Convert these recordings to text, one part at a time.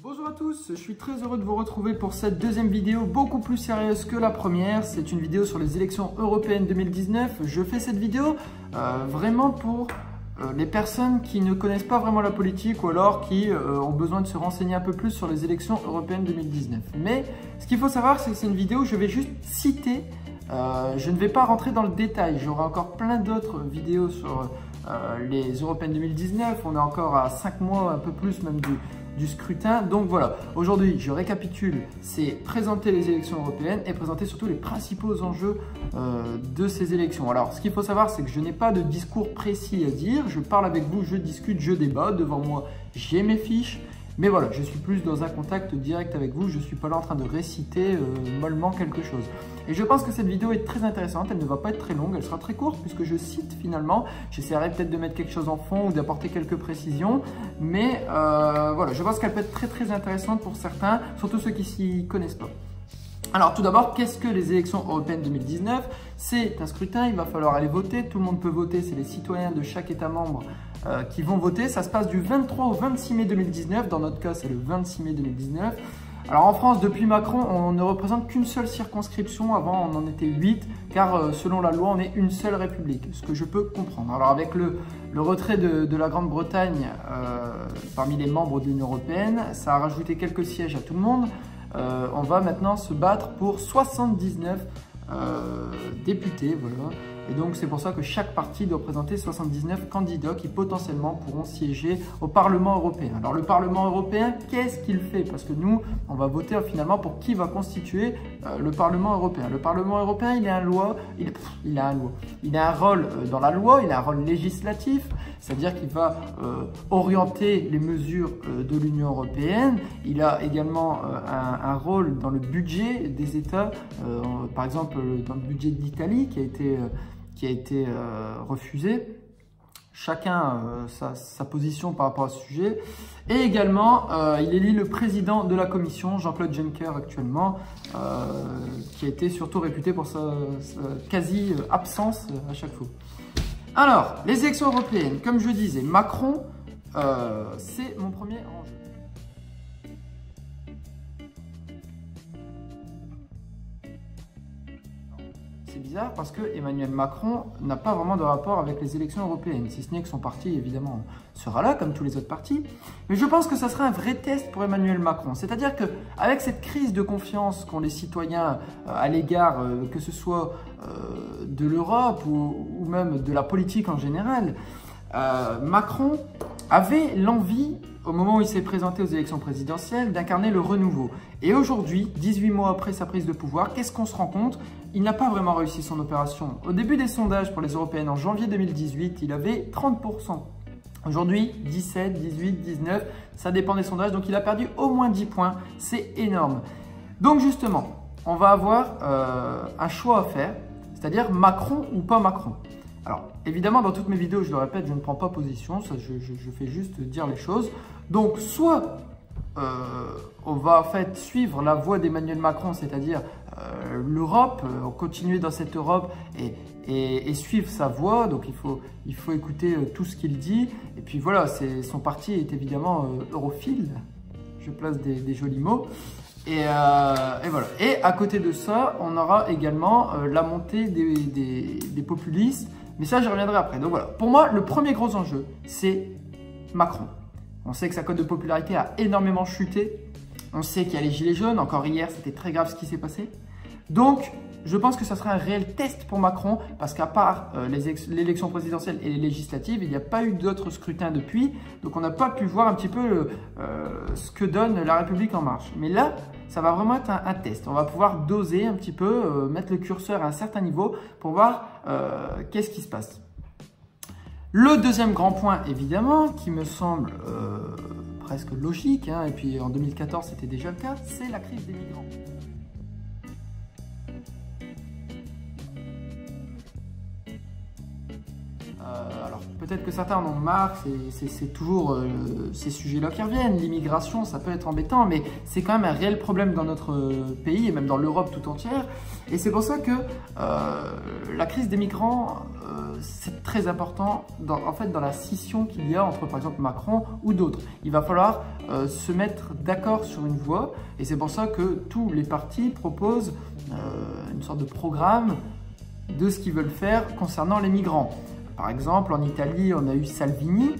Bonjour à tous, je suis très heureux de vous retrouver pour cette deuxième vidéo beaucoup plus sérieuse que la première. C'est une vidéo sur les élections européennes 2019. Je fais cette vidéo vraiment pour les personnes qui ne connaissent pas vraiment la politique ou alors qui ont besoin de se renseigner un peu plus sur les élections européennes 2019. Mais ce qu'il faut savoir, c'est que c'est une vidéo où je vais juste citer, je ne vais pas rentrer dans le détail. J'aurai encore plein d'autres vidéos sur les européennes 2019. On est encore à 5 mois, un peu plus même du scrutin. Donc voilà, aujourd'hui je récapitule, c'est présenter les élections européennes et présenter surtout les principaux enjeux de ces élections. Alors ce qu'il faut savoir, c'est que je n'ai pas de discours précis à dire, je parle avec vous, je discute, je débat, devant moi j'ai mes fiches, mais voilà, je suis plus dans un contact direct avec vous, je ne suis pas là en train de réciter mollement quelque chose. Et je pense que cette vidéo est très intéressante, elle ne va pas être très longue, elle sera très courte puisque je cite finalement. J'essaierai peut-être de mettre quelque chose en fond ou d'apporter quelques précisions, mais voilà, je pense qu'elle peut être très intéressante pour certains, surtout ceux qui s'y connaissent pas. Alors tout d'abord, qu'est-ce que les élections européennes 2019? C'est un scrutin, il va falloir aller voter, tout le monde peut voter, c'est les citoyens de chaque État membre qui vont voter. Ça se passe du 23 au 26 mai 2019, dans notre cas c'est le 26 mai 2019. Alors en France, depuis Macron, on ne représente qu'une seule circonscription, avant on en était 8, car selon la loi, on est une seule république, ce que je peux comprendre. Alors avec le retrait de la Grande-Bretagne parmi les membres de l'Union européenne, ça a rajouté quelques sièges à tout le monde. On va maintenant se battre pour 79 députés, voilà. Et donc c'est pour ça que chaque parti doit présenter 79 candidats qui potentiellement pourront siéger au Parlement européen. Alors le Parlement européen, qu'est-ce qu'il fait? Parce que nous, on va voter finalement pour qui va constituer le Parlement européen. Le Parlement européen, il a un rôle dans la loi, il a un rôle législatif, c'est-à-dire qu'il va orienter les mesures de l'Union européenne. Il a également un rôle dans le budget des États, par exemple dans le budget d'Italie qui a été refusé. Chacun sa position par rapport à ce sujet. Et également, il élit le président de la Commission, Jean-Claude Juncker actuellement, qui a été surtout réputé pour sa quasi-absence à chaque fois. Alors, les élections européennes, comme je disais, Macron, c'est mon premier enjeu. C'est bizarre parce que Emmanuel Macron n'a pas vraiment de rapport avec les élections européennes, si ce n'est que son parti, évidemment, sera là, comme tous les autres partis. Mais je pense que ça sera un vrai test pour Emmanuel Macron. C'est-à-dire qu'avec cette crise de confiance qu'ont les citoyens à l'égard, que ce soit de l'Europe ou même de la politique en général, Macron avait l'envie, au moment où il s'est présenté aux élections présidentielles, d'incarner le renouveau. Et aujourd'hui, 18 mois après sa prise de pouvoir, qu'est-ce qu'on se rend compte? Il n'a pas vraiment réussi son opération. Au début des sondages pour les européennes en janvier 2018, il avait 30%. Aujourd'hui, 17, 18, 19, ça dépend des sondages, donc il a perdu au moins 10 points, c'est énorme. Donc justement, on va avoir un choix à faire, c'est-à-dire Macron ou pas Macron. Alors, évidemment, dans toutes mes vidéos, je le répète, je ne prends pas position, ça, je fais juste dire les choses. Donc, soit on va en fait suivre la voie d'Emmanuel Macron, c'est-à-dire l'Europe, continuer dans cette Europe et suivre sa voie. Donc, il faut écouter tout ce qu'il dit. Et puis voilà, son parti est évidemment europhile. Je place des jolis mots. Et voilà. Et à côté de ça, on aura également la montée des populistes. Mais ça, j'y reviendrai après. Donc voilà, pour moi, le premier gros enjeu, c'est Macron. On sait que sa cote de popularité a énormément chuté. On sait qu'il y a les gilets jaunes. Encore hier, c'était très grave ce qui s'est passé. Donc, je pense que ça sera un réel test pour Macron parce qu'à part l'élection présidentielle et les législatives, il n'y a pas eu d'autres scrutins depuis. Donc, on n'a pas pu voir un petit peu ce que donne La République En Marche. Mais là, ça va vraiment être un test. On va pouvoir doser un petit peu, mettre le curseur à un certain niveau pour voir qu'est-ce qui se passe. Le deuxième grand point, évidemment, qui me semble presque logique, hein, et puis en 2014, c'était déjà le cas, c'est la crise des migrants. Alors peut-être que certains en ont marre, c'est toujours ces sujets-là qui reviennent. L'immigration, ça peut être embêtant, mais c'est quand même un réel problème dans notre pays et même dans l'Europe tout entière. Et c'est pour ça que la crise des migrants, c'est très important en fait, dans la scission qu'il y a entre, par exemple, Macron ou d'autres. Il va falloir se mettre d'accord sur une voie, et c'est pour ça que tous les partis proposent une sorte de programme de ce qu'ils veulent faire concernant les migrants. Par exemple, en Italie, on a eu Salvini,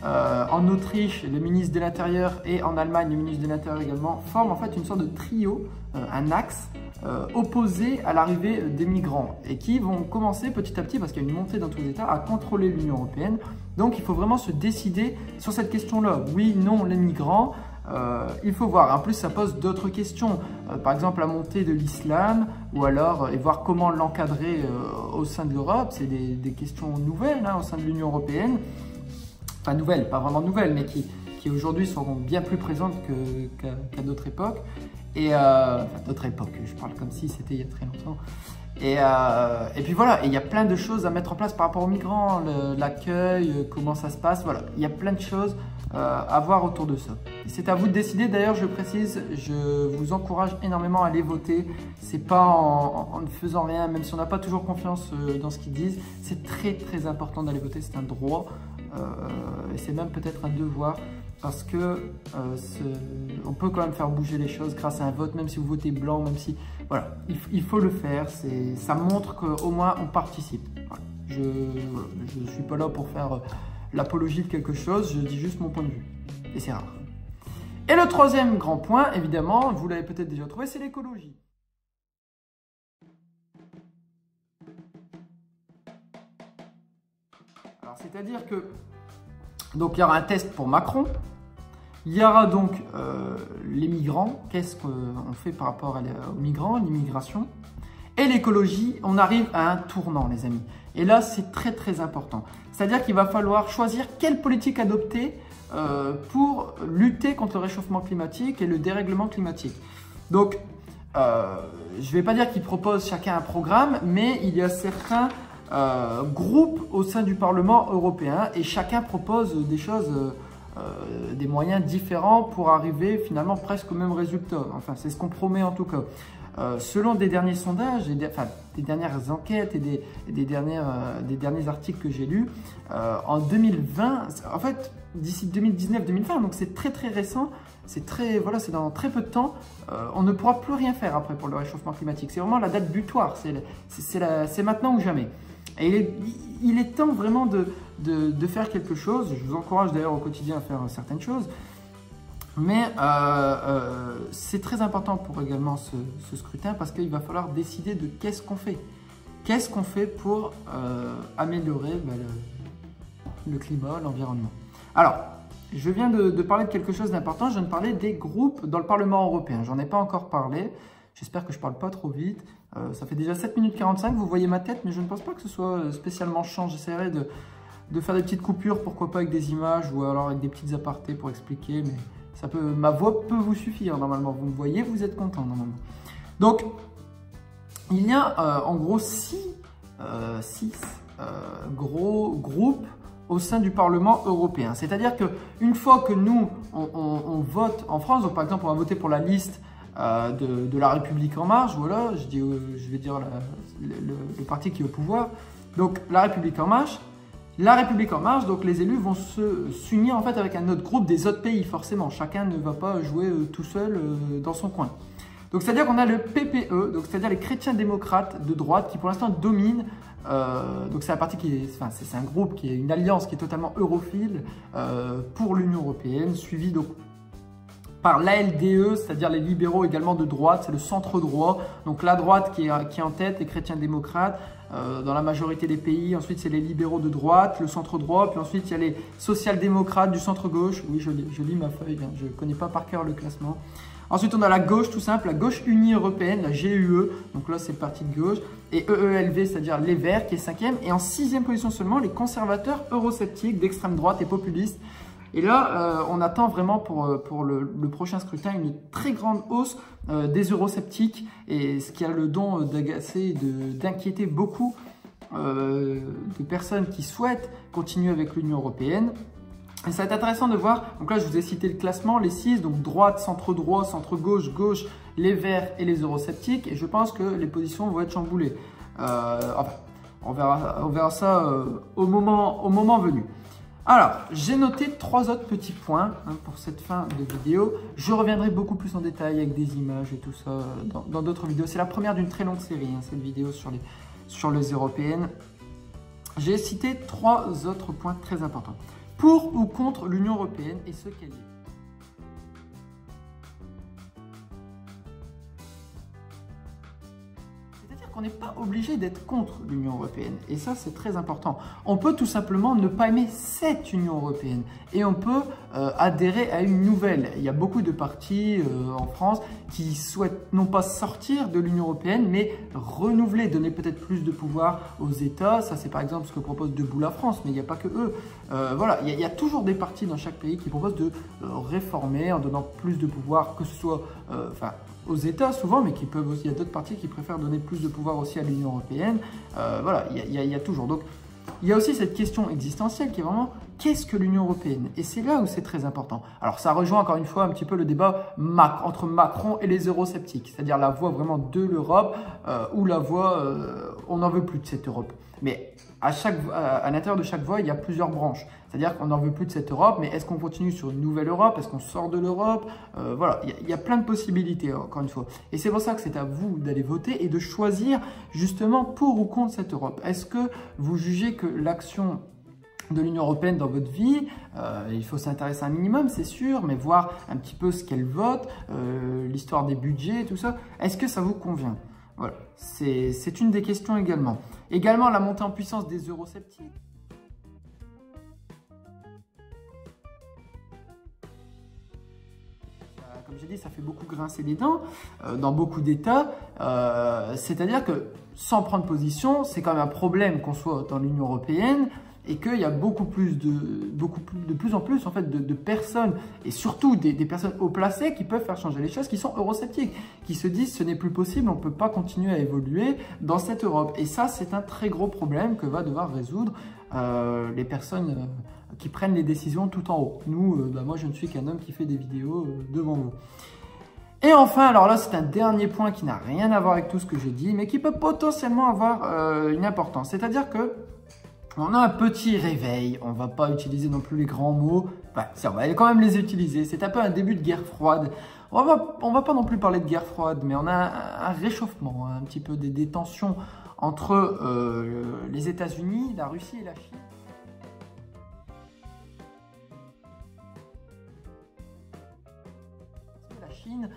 en Autriche, le ministre de l'Intérieur, et en Allemagne, le ministre de l'Intérieur également, forment en fait une sorte de trio, un axe, opposé à l'arrivée des migrants, et qui vont commencer petit à petit, parce qu'il y a une montée dans tous les États, à contrôler l'Union européenne. Donc il faut vraiment se décider sur cette question-là. Oui, non, les migrants, il faut voir. En plus, ça pose d'autres questions. Par exemple, la montée de l'islam, ou alors, et voir comment l'encadrer au sein de l'Europe. C'est des questions nouvelles au sein de l'Union européenne. Enfin, nouvelles, pas vraiment nouvelles, mais qui aujourd'hui seront bien plus présentes qu'à d'autres époques. Enfin, d'autres époques, je parle comme si c'était il y a très longtemps. Et puis voilà, il y a plein de choses à mettre en place par rapport aux migrants, l'accueil, comment ça se passe, voilà. Il y a plein de choses à voir autour de ça. C'est à vous de décider. D'ailleurs, je précise, je vous encourage énormément à aller voter. C'est pas en ne faisant rien, même si on n'a pas toujours confiance dans ce qu'ils disent. C'est très très important d'aller voter, c'est un droit. Et c'est même peut-être un devoir, parce que on peut quand même faire bouger les choses grâce à un vote, même si vous votez blanc, même si... Voilà, il faut le faire, ça montre qu'au moins on participe. Voilà. Je ne suis pas là pour faire l'apologie de quelque chose, je dis juste mon point de vue. Et c'est rare. Et le troisième grand point, évidemment, vous l'avez peut-être déjà trouvé, c'est l'écologie. Alors, c'est-à-dire que donc il y aura un test pour Macron, il y aura donc les migrants, qu'est-ce qu'on fait par rapport aux migrants, l'immigration, et l'écologie. On arrive à un tournant, les amis. Et là, c'est très très important. C'est-à-dire qu'il va falloir choisir quelle politique adopter pour lutter contre le réchauffement climatique et le dérèglement climatique. Donc, je ne vais pas dire qu'ils proposent chacun un programme, mais il y a certains groupes au sein du Parlement européen et chacun propose des choses, des moyens différents pour arriver finalement presque au même résultat. Enfin, c'est ce qu'on promet en tout cas. Selon des derniers sondages, des dernières enquêtes et des derniers articles que j'ai lus, en 2020, en fait, d'ici 2019-2020, donc c'est très très récent, c'est dans très peu de temps, on ne pourra plus rien faire après pour le réchauffement climatique. C'est vraiment la date butoir, c'est maintenant ou jamais. Et il est temps vraiment de faire quelque chose. Je vous encourage d'ailleurs au quotidien à faire certaines choses. Mais c'est très important pour également ce scrutin, parce qu'il va falloir décider de qu'est-ce qu'on fait. Qu'est-ce qu'on fait pour améliorer le climat, l'environnement. Alors, je viens de parler de quelque chose d'important. Je viens de parler des groupes dans le Parlement européen. J'en ai pas encore parlé. J'espère que je ne parle pas trop vite. Ça fait déjà 7 minutes 45, vous voyez ma tête, mais je ne pense pas que ce soit spécialement chiant. J'essaierai de faire des petites coupures, pourquoi pas avec des images ou alors avec des petites apartés pour expliquer. Mais ma voix peut vous suffire normalement. Vous me voyez, vous êtes content normalement. Donc, il y a en gros 6 gros groupes au sein du Parlement européen. C'est-à-dire qu'une fois que nous, on vote en France, donc par exemple, on va voter pour la liste de la République en marche, voilà, je vais dire le parti qui est au pouvoir. Donc la République en marche, donc les élus vont s'unir en fait avec un autre groupe des autres pays, forcément. Chacun ne va pas jouer tout seul dans son coin. Donc c'est-à-dire qu'on a le PPE, donc c'est-à-dire les chrétiens démocrates de droite qui pour l'instant dominent. Donc c'est un parti c'est un groupe qui est une alliance qui est totalement europhile pour l'Union européenne, suivi donc par l'ALDE, c'est-à-dire les libéraux également de droite, c'est le centre droit. Donc la droite qui est en tête, les chrétiens démocrates dans la majorité des pays. Ensuite, c'est les libéraux de droite, le centre droit. Puis ensuite, il y a les social-démocrates du centre gauche. Oui, je lis ma feuille, hein, je ne connais pas par cœur le classement. Ensuite, on a la gauche tout simple, la gauche unie européenne, la GUE. Donc là, c'est le parti de gauche. Et EELV, c'est-à-dire les Verts, qui est 5e. Et en 6e position seulement, les conservateurs eurosceptiques d'extrême droite et populistes. Et là, on attend vraiment pour le prochain scrutin une très grande hausse des eurosceptiques, et ce qui a le don d'agacer et d'inquiéter beaucoup de personnes qui souhaitent continuer avec l'Union européenne. Et ça va être intéressant de voir, donc là je vous ai cité le classement, les 6, donc droite, centre-droit, centre-gauche, gauche, les verts et les eurosceptiques, et je pense que les positions vont être chamboulées. Enfin, on verra ça au moment venu. Alors, j'ai noté 3 autres petits points pour cette fin de vidéo. Je reviendrai beaucoup plus en détail avec des images et tout ça dans d'autres vidéos. C'est la première d'une très longue série, cette vidéo sur les européennes. J'ai cité 3 autres points très importants. Pour ou contre l'Union européenne et ce qu'elle est. C'est-à-dire qu'on n'est pas obligé d'être contre l'Union européenne. Et ça, c'est très important. On peut tout simplement ne pas aimer cette Union européenne. Et on peut adhérer à une nouvelle. Il y a beaucoup de partis en France qui souhaitent non pas sortir de l'Union européenne, mais renouveler, donner peut-être plus de pouvoir aux États. Ça, c'est par exemple ce que propose Debout la France, mais il n'y a pas que eux. Voilà, il y a toujours des partis dans chaque pays qui proposent de réformer en donnant plus de pouvoir, que ce soit aux États souvent, mais qui peuvent aussi, il y a d'autres partis qui préfèrent donner plus de pouvoir aussi à l'Union européenne. Voilà, il y a toujours. Donc, il y a aussi cette question existentielle qui est vraiment qu'est-ce que l'Union européenne? Et c'est là où c'est très important. Alors, ça rejoint encore une fois un petit peu le débat entre Macron et les eurosceptiques, c'est-à-dire la voie vraiment de l'Europe ou la voie on n'en veut plus de cette Europe. Mais à l'intérieur de chaque voie, il y a plusieurs branches. C'est-à-dire qu'on n'en veut plus de cette Europe, mais est-ce qu'on continue sur une nouvelle Europe? Est-ce qu'on sort de l'Europe? Voilà, il y a plein de possibilités, encore une fois. Et c'est pour ça que c'est à vous d'aller voter et de choisir justement pour ou contre cette Europe. Est-ce que vous jugez que l'action de l'Union européenne dans votre vie, il faut s'intéresser un minimum, c'est sûr, mais voir un petit peu ce qu'elle vote, l'histoire des budgets, tout ça, est-ce que ça vous convient? Voilà, c'est une des questions également. Également, la montée en puissance des eurosceptiques. Comme j'ai dit, ça fait beaucoup grincer des dents dans beaucoup d'États. C'est-à-dire que sans prendre position, c'est quand même un problème qu'on soit dans l'Union européenne et qu'il y a de plus en plus en fait, de personnes, et surtout des personnes haut placées qui peuvent faire changer les choses, qui sont eurosceptiques, qui se disent ce n'est plus possible, on ne peut pas continuer à évoluer dans cette Europe. Et ça, c'est un très gros problème que va devoir résoudre les personnes qui prennent les décisions tout en haut. Nous, moi, je ne suis qu'un homme qui fait des vidéos devant vous. Et enfin, alors là, c'est un dernier point qui n'a rien à voir avec tout ce que j'ai dit, mais qui peut potentiellement avoir une importance. C'est-à-dire que on a un petit réveil, on ne va pas utiliser non plus les grands mots, on va quand même les utiliser, c'est un peu un début de guerre froide. On va pas non plus parler de guerre froide, mais on a un réchauffement, un petit peu des tensions entre les États-Unis, la Russie et la Chine. La Chine,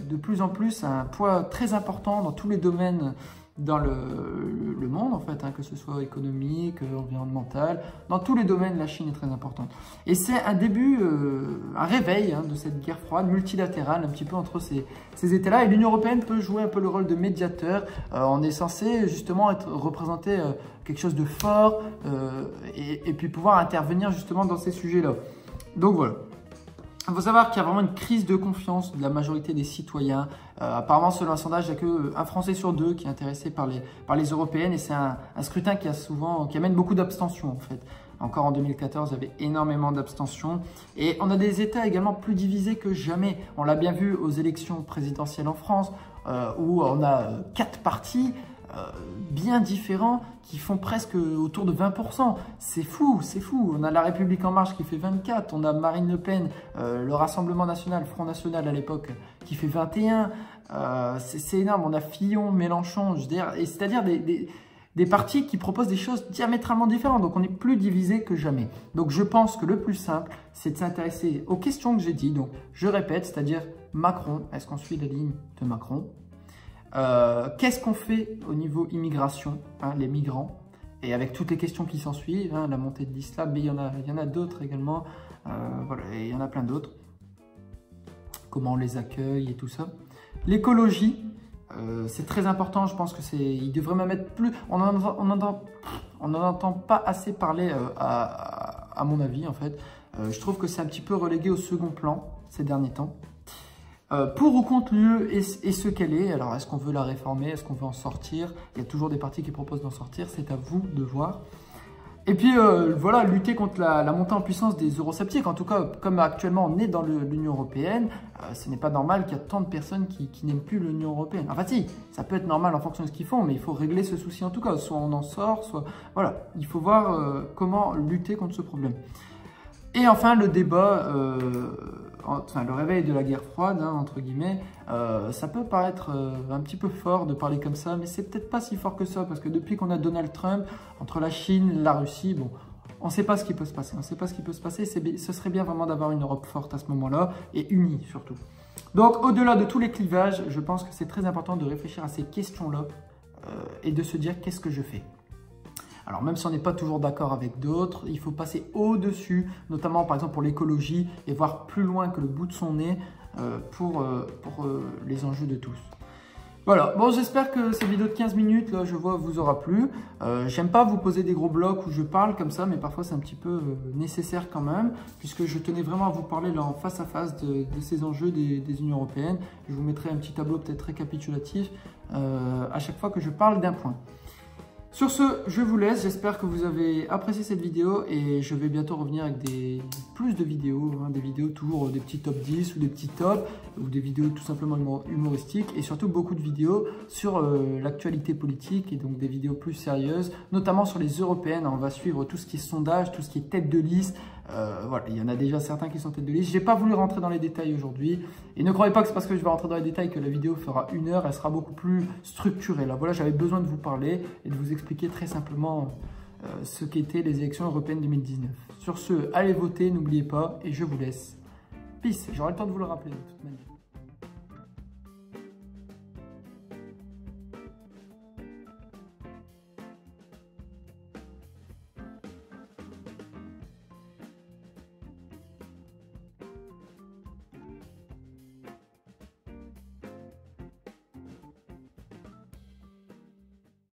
de plus en plus, a un poids très important dans tous les domaines dans le monde, en fait, que ce soit économique, environnemental, dans tous les domaines, la Chine est très importante. Et c'est un début, un réveil de cette guerre froide multilatérale, un petit peu entre ces États-là. Et l'Union européenne peut jouer un peu le rôle de médiateur. On est censé justement représenter quelque chose de fort et puis pouvoir intervenir justement dans ces sujets-là. Donc voilà. Il faut savoir qu'il y a vraiment une crise de confiance de la majorité des citoyens. Apparemment, selon un sondage, il n'y a qu'un Français sur 2 qui est intéressé par les européennes. Et c'est un scrutin qui amène beaucoup d'abstention, en fait. Encore en 2014, il y avait énormément d'abstention. Et on a des États également plus divisés que jamais. On l'a bien vu aux élections présidentielles en France, où on a 4 partis bien différents qui font presque autour de 20%. C'est fou, c'est fou. On a La République En Marche qui fait 24%, on a Marine Le Pen, le Rassemblement National, Front National à l'époque, qui fait 21%. C'est énorme. On a Fillon, Mélenchon, c'est-à-dire des partis qui proposent des choses diamétralement différentes. Donc on est plus divisé que jamais. Donc je pense que le plus simple, c'est de s'intéresser aux questions que j'ai dit. Donc je répète, c'est-à-dire Macron, est-ce qu'on suit la ligne de Macron ? Qu'est-ce qu'on fait au niveau immigration, les migrants, et avec toutes les questions qui s'en suivent, la montée de l'islam, mais il y en a d'autres également, voilà, et il y en a plein d'autres. Comment on les accueille et tout ça. L'écologie, c'est très important, je pense que il devrait même être plus, on n'en entend pas assez parler à mon avis en fait. Je trouve que c'est un petit peu relégué au second plan ces derniers temps. pour ou contre l'UE et ce qu'elle est. Alors, est-ce qu'on veut la réformer? Est-ce qu'on veut en sortir? Il y a toujours des partis qui proposent d'en sortir. C'est à vous de voir. Et puis, voilà, lutter contre la montée en puissance des eurosceptiques. En tout cas, comme actuellement on est dans l'Union européenne, ce n'est pas normal qu'il y ait tant de personnes qui n'aiment plus l'Union européenne. Enfin si, ça peut être normal en fonction de ce qu'ils font, mais il faut régler ce souci en tout cas. Soit on en sort, soit... Voilà, il faut voir comment lutter contre ce problème. Et enfin, le débat, enfin le réveil de la guerre froide, hein, entre guillemets, ça peut paraître un petit peu fort de parler comme ça, mais c'est peut-être pas si fort que ça, parce que depuis qu'on a Donald Trump, entre la Chine, la Russie, bon, on ne sait pas ce qui peut se passer. On ne sait pas ce qui peut se passer. Ce serait bien vraiment d'avoir une Europe forte à ce moment-là, et unie surtout. Donc, au-delà de tous les clivages, je pense que c'est très important de réfléchir à ces questions-là et de se dire qu'est-ce que je fais. Alors même si on n'est pas toujours d'accord avec d'autres, il faut passer au-dessus, notamment par exemple pour l'écologie, et voir plus loin que le bout de son nez pour les enjeux de tous. Voilà, bon j'espère que cette vidéo de 15 minutes, là je vois, vous aura plu. J'aime pas vous poser des gros blocs où je parle comme ça, mais parfois c'est un petit peu nécessaire quand même, puisque je tenais vraiment à vous parler là en face à face de ces enjeux des Unions européennes. Je vous mettrai un petit tableau peut-être récapitulatif à chaque fois que je parle d'un point. Sur ce, je vous laisse, j'espère que vous avez apprécié cette vidéo et je vais bientôt revenir avec plus de vidéos, hein, des vidéos toujours des petits top 10 ou des petits tops ou des vidéos tout simplement humoristiques et surtout beaucoup de vidéos sur l'actualité politique et donc des vidéos plus sérieuses, notamment sur les européennes. On va suivre tout ce qui est sondage, tout ce qui est tête de liste. Voilà, il y en a déjà certains qui sont tête de liste. Je n'ai pas voulu rentrer dans les détails aujourd'hui. Et ne croyez pas que c'est parce que je vais rentrer dans les détails que la vidéo fera 1 heure. Elle sera beaucoup plus structurée. Là, voilà, j'avais besoin de vous parler et de vous expliquer très simplement ce qu'étaient les élections européennes 2019. Sur ce, allez voter, n'oubliez pas. Et je vous laisse. Peace. J'aurai le temps de vous le rappeler de toute manière.